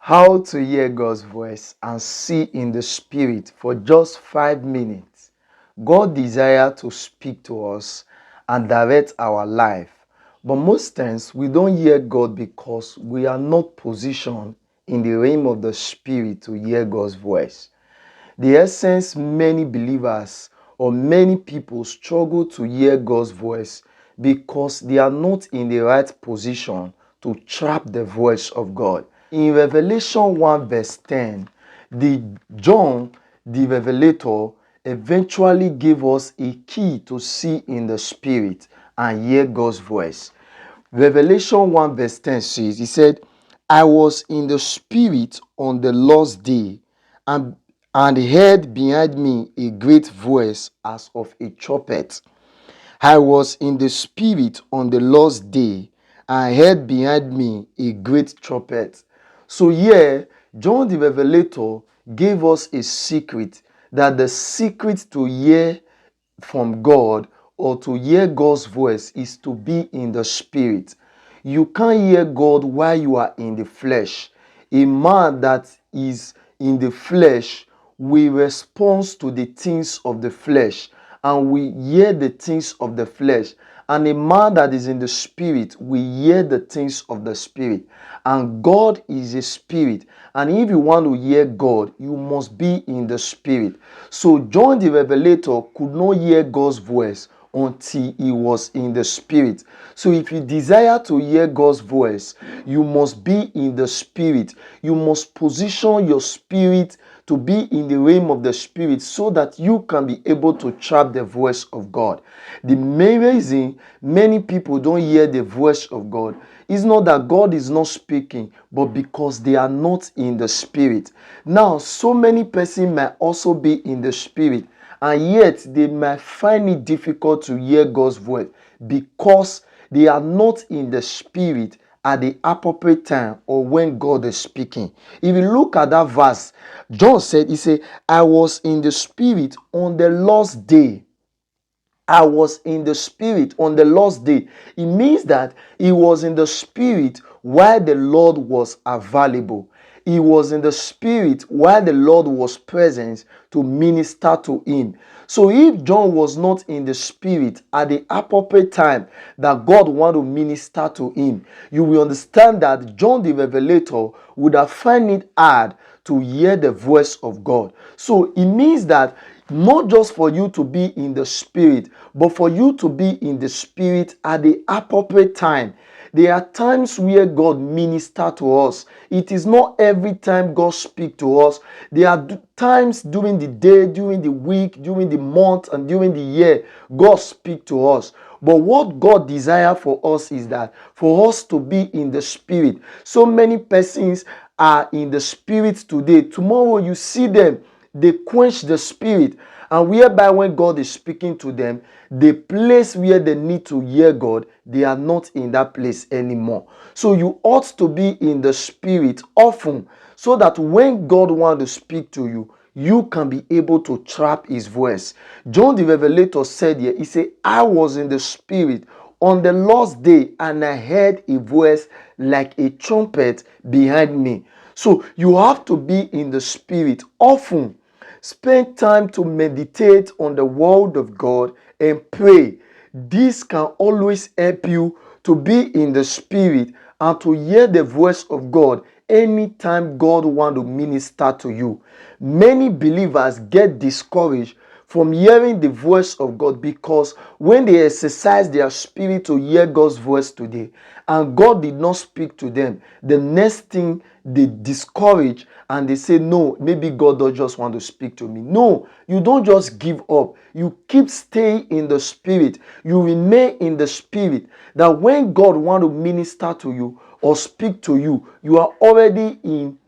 How to hear God's voice and see in the spirit for just 5 minutes. God desires to speak to us and direct our life. But most times we don't hear God because we are not positioned in the realm of the spirit to hear God's voice. The essence many believers or many people struggle to hear God's voice because they are not in the right position to trap the voice of God. In Revelation 1 verse 10, John, the Revelator, eventually gave us a key to see in the spirit and hear God's voice. Revelation 1 verse 10 says, he said, I was in the spirit on the Lord's day, and heard behind me a great voice as of a trumpet. I was in the spirit on the Lord's day, and heard behind me a great trumpet. So here, John the Revelator gave us a secret, that the secret to hear from God or to hear God's voice is to be in the spirit. You can't hear God while you are in the flesh. A man that is in the flesh will respond to the things of the flesh, and we hear the things of the flesh. And a man that is in the spirit will hear the things of the spirit. And God is a spirit. And if you want to hear God, you must be in the spirit. So John the Revelator could not hear God's voice until he was in the spirit. So if you desire to hear God's voice, you must be in the spirit. You must position your spirit to be in the realm of the spirit so that you can be able to trap the voice of God. The main reason many people don't hear the voice of God is not that God is not speaking, but because they are not in the spirit. Now, so many persons might also be in the spirit, and yet they might find it difficult to hear God's voice because they are not in the spirit at the appropriate time or when God is speaking. If you look at that verse, John said, he said, I was in the spirit on the Lord's day. I was in the spirit on the Lord's day. It means that he was in the spirit while the Lord was available. He was in the spirit while the Lord was present to minister to him. So if John was not in the spirit at the appropriate time that God wanted to minister to him, you will understand that John the Revelator would have found it hard to hear the voice of God. So it means that not just for you to be in the spirit, but for you to be in the spirit at the appropriate time. There are times where God ministers to us. It is not every time God speaks to us. There are times during the day, during the week, during the month, and during the year, God speaks to us. But what God desires for us is that for us to be in the spirit. So many persons are in the spirit today. Tomorrow you see them, they quench the spirit, and whereby when God is speaking to them, the place where they need to hear God, they are not in that place anymore. So you ought to be in the spirit often, so that when God wants to speak to you, you can be able to trap his voice. John the Revelator said here, he said, I was in the spirit on the Lord's day, and I heard a voice like a trumpet behind me. So you have to be in the spirit often. Spend time to meditate on the word of God and pray. This can always help you to be in the spirit and to hear the voice of God anytime God wants to minister to you. Many believers get discouraged from hearing the voice of God because when they exercise their spirit to hear God's voice today and God did not speak to them, the next thing they discourage and they say, no, maybe God does just want to speak to me. No, you don't just give up. You keep staying in the spirit. You remain in the spirit, that when God wants to minister to you or speak to you, you are already in,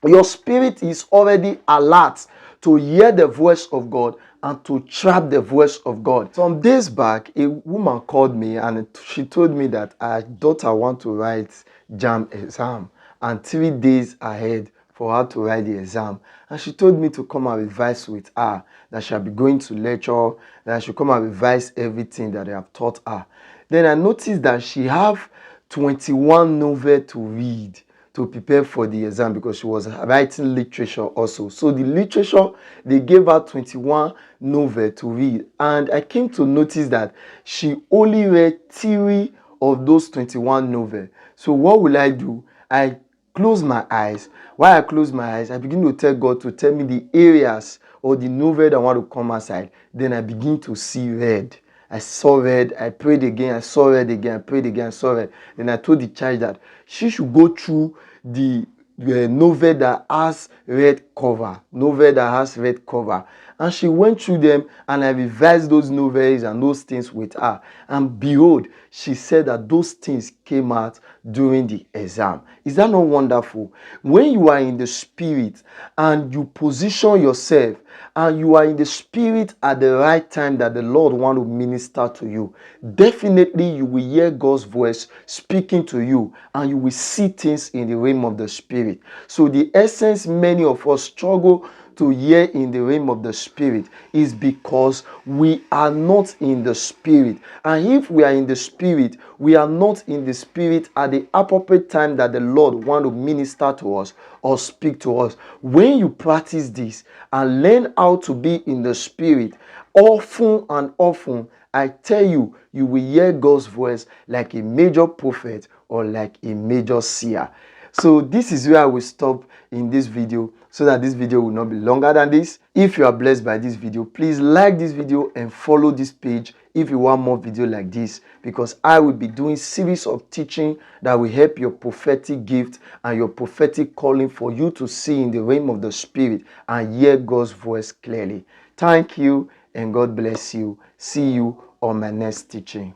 your spirit is already alert to hear the voice of God and to trap the voice of God. Some days back, a woman called me and she told me that her daughter want to write JAM exam and 3 days ahead for her to write the exam. And she told me to come and revise with her, that she'll be going to lecture, that I should come and revise everything that I have taught her. Then I noticed that she have 21 novels to read. to prepare for the exam because she was writing literature also. So the literature, they gave her 21 novel to read, and I came to notice that she only read 3 of those 21 novel. So what will I do? I close my eyes. While I close my eyes, I begin to tell God to tell me the areas or the novel that I want to come aside. Then I begin to see red. I saw red, I prayed again, I saw red again, I prayed again, I saw red. Then I told the child that she should go through the novel that has red cover, and she went through them, and I revised those novels and those things with her, and behold, she said that those things came out during the exam. Is that not wonderful? When you are in the spirit and you position yourself and you are in the spirit at the right time that the Lord want to minister to you, definitely you will hear God's voice speaking to you, and you will see things in the realm of the spirit. So the essence many of us struggle to hear in the realm of the spirit is because we are not in the spirit. And if we are in the spirit, we are not in the spirit at the appropriate time that the Lord want to minister to us or speak to us. When you practice this and learn how to be in the spirit often and often, I tell you, you will hear God's voice like a major prophet or like a major seer. So this is where I will stop in this video, so that this video will not be longer than this. If you are blessed by this video, please like this video and follow this page if you want more video like this, because I will be doing series of teaching that will help your prophetic gift and your prophetic calling for you to see in the realm of the spirit and hear God's voice clearly. Thank you and God bless you. See you on my next teaching.